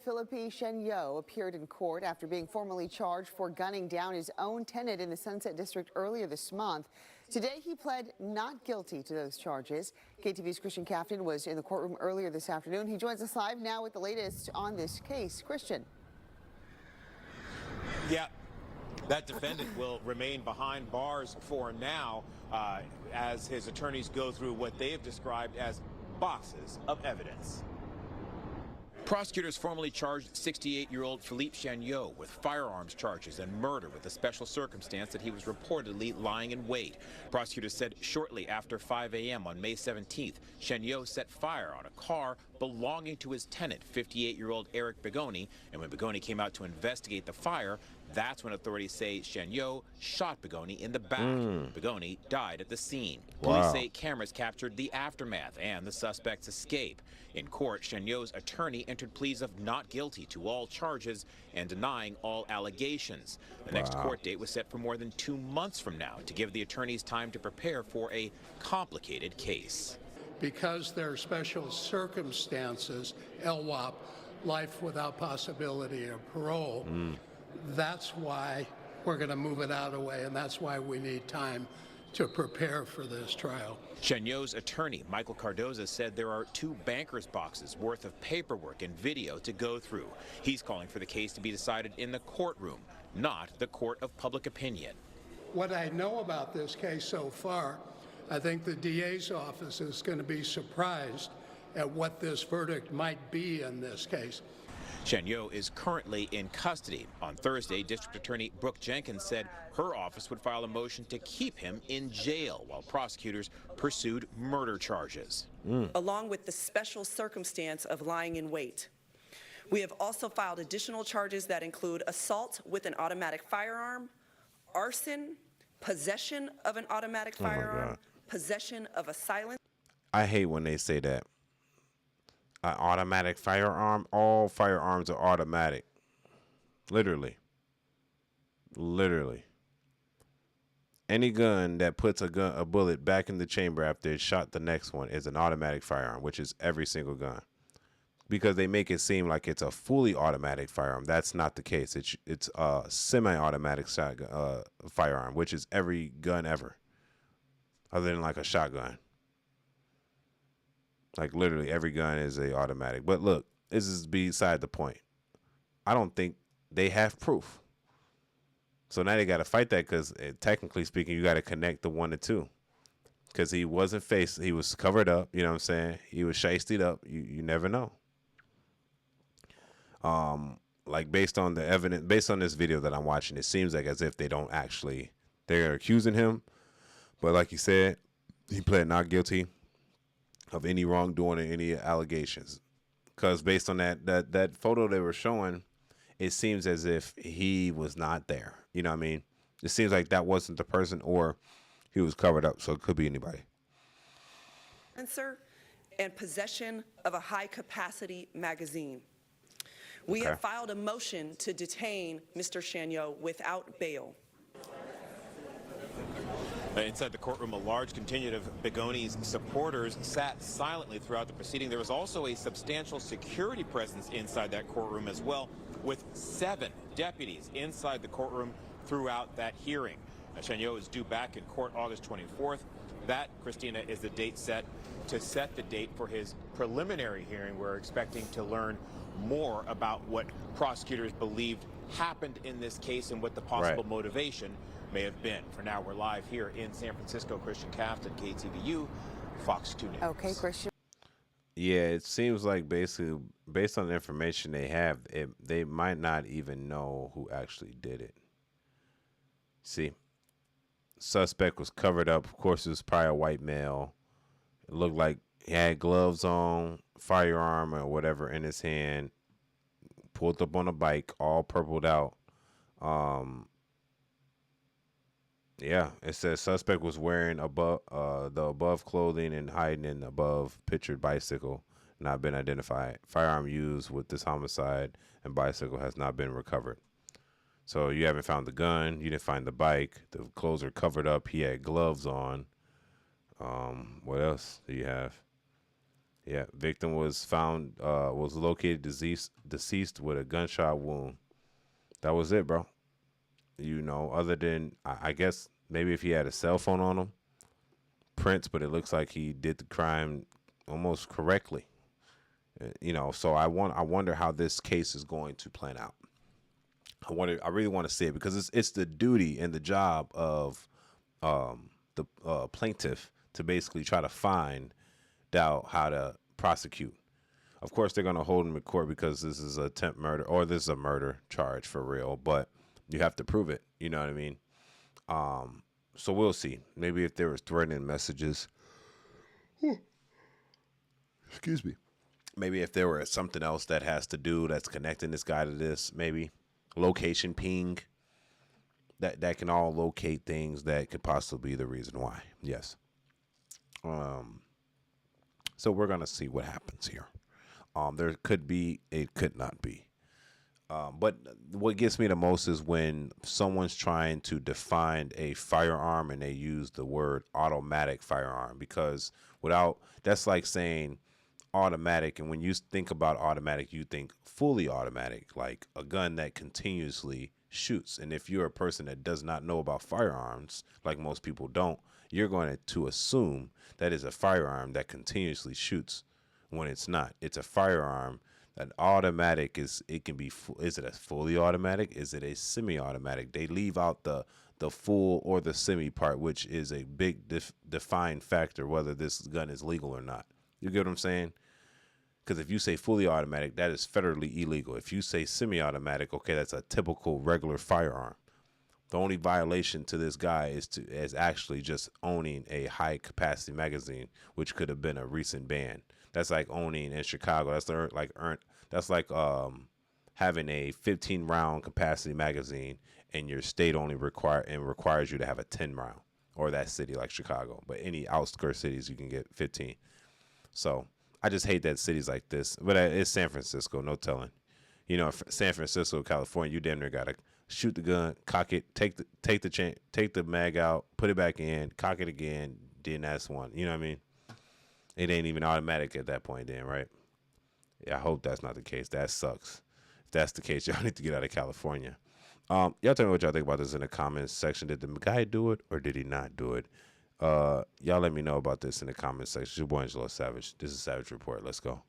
Philippe Chenyo appeared in court after being formally charged for gunning down his own tenant in the Sunset District earlier this month. Today, he pled not guilty to those charges. KTV's Christian Captain was in the courtroom earlier this afternoon. He joins us live now with the latest on this case. Christian. Yeah. That defendant will remain behind bars for now as his attorneys go through what they have described as boxes of evidence. Prosecutors formally charged 68-year-old Philippe Chenyo with firearms charges and murder with a special circumstance that he was reportedly lying in wait. Prosecutors said shortly after 5 a.m. on May 17th, Chenyo set fire on a car belonging to his tenant, 58-year-old Eric Bigoni, and when Bigoni came out to investigate the fire, that's when authorities say Chenyo shot Bigoni in the back. Bigoni died at the scene. Police say cameras captured the aftermath and the suspect's escape. In court, Chenyo's attorney entered pleas of not guilty to all charges and denying all allegations. The next court date was set for more than 2 months from now to give the attorneys time to prepare for a complicated case. Because there are special circumstances, LWOP, life without possibility of parole, that's why we're going to move it out of the way, and that's why we need time to prepare for this trial. Chenyo's attorney, Michael Cardoza, said there are 2 banker's boxes worth of paperwork and video to go through. He's calling for the case to be decided in the courtroom, not the court of public opinion. What I know about this case so far, I think the DA's office is going to be surprised at what this verdict might be in this case. Chenyo is currently in custody. On Thursday, District Attorney Brooke Jenkins said her office would file a motion to keep him in jail while prosecutors pursued murder charges. Along with the special circumstance of lying in wait. We have also filed additional charges that include assault with an automatic firearm, arson, possession of an automatic firearm, possession of a silenced. I hate when they say that. An automatic firearm. All firearms are automatic. Literally. Any gun that puts a bullet back in the chamber after it shot the next one is an automatic firearm, which is every single gun. Because they make it seem like it's a fully automatic firearm. That's not the case. It's a semi-automatic firearm, which is every gun ever, other than like a shotgun. Like literally every gun is a automatic. But look, this is beside the point. I don't think they have proof. So now they got to fight that because technically speaking, you got to connect the 1 to 2. Because he wasn't faced. He was covered up. You know what I'm saying? He was shiested up. You never know. Like based on the evidence, based on this video that I'm watching, it seems like as if they're accusing him. But like you said, he pled not guilty of any wrongdoing or any allegations, because based on that photo they were showing, it seems as if he was not there. You know what I mean? It seems like that wasn't the person, or he was covered up, so it could be anybody. And possession of a high-capacity magazine. We have filed a motion to detain Mr. Chenyo without bail. Inside the courtroom, a large contingent of Bigoni's supporters sat silently throughout the proceeding. There was also a substantial security presence inside that courtroom as well, with 7 deputies inside the courtroom throughout that hearing. Chenyo is due back in court August 24th. That, Christina, is the date set the date for his preliminary hearing. We're expecting to learn more about what prosecutors believed happened in this case and what the possible motivation may have been. For now, we're live here in San Francisco. Christian Captain, KTVU, Fox 2 News. Okay, Christian. Yeah, it seems like basically, based on the information they have, they might not even know who actually did it. See, suspect was covered up. Of course, it was probably a white male. It looked like he had gloves on, firearm or whatever in his hand, pulled up on a bike, all purpled out. Yeah, it says suspect was wearing the above clothing and hiding in the above pictured bicycle, not been identified. Firearm used with this homicide and bicycle has not been recovered. So you haven't found the gun, you didn't find the bike, the clothes are covered up, he had gloves on. What else do you have? Yeah, victim was found was located deceased with a gunshot wound. That was it, bro. You know, other than I guess maybe if he had a cell phone on him, prints, but it looks like he did the crime almost correctly. You know, so I wonder how this case is going to plan out. I really want to see it because it's the duty and the job of the plaintiff to basically try to find out how to prosecute. Of course, they're going to hold him in court because this is a attempt murder or this is a murder charge for real, but you have to prove it. You know what I mean? So we'll see. Maybe if there was threatening messages. Excuse me. Maybe if there were something else that has to do that's connecting this guy to this, maybe location ping. That can all locate things that could possibly be the reason why. Yes. So we're gonna see what happens here. There could be, it could not be. But what gets me the most is when someone's trying to define a firearm and they use the word automatic firearm, because that's like saying automatic. And when you think about automatic, you think fully automatic, like a gun that continuously shoots. And if you're a person that does not know about firearms, like most people don't, you're going to assume that is a firearm that continuously shoots when it's not. It's a firearm. An automatic is it a fully automatic? Is it a semi-automatic? They leave out the full or the semi part, which is a big defined factor whether this gun is legal or not. You get what I'm saying? Because if you say fully automatic, that is federally illegal. If you say semi-automatic, okay, that's a typical regular firearm. The only violation to this guy is actually just owning a high capacity magazine, which could have been a recent ban. That's like owning in Chicago. That's like having a 15 round capacity magazine, and your state only requires you to have a 10 round, or that city like Chicago. But any outskirt cities you can get 15. So I just hate that cities like this. But it's San Francisco, no telling. You know, San Francisco, California, you damn near gotta shoot the gun, cock it, take the mag out, put it back in, cock it again. Then that's one. You know what I mean? It ain't even automatic at that point then, right? Yeah, I hope that's not the case. That sucks. If that's the case, y'all need to get out of California. Y'all tell me what y'all think about this in the comments section. Did the guy do it or did he not do it? Y'all let me know about this in the comments section. It's your boy AngeloSavage. This is Savage Report. Let's go.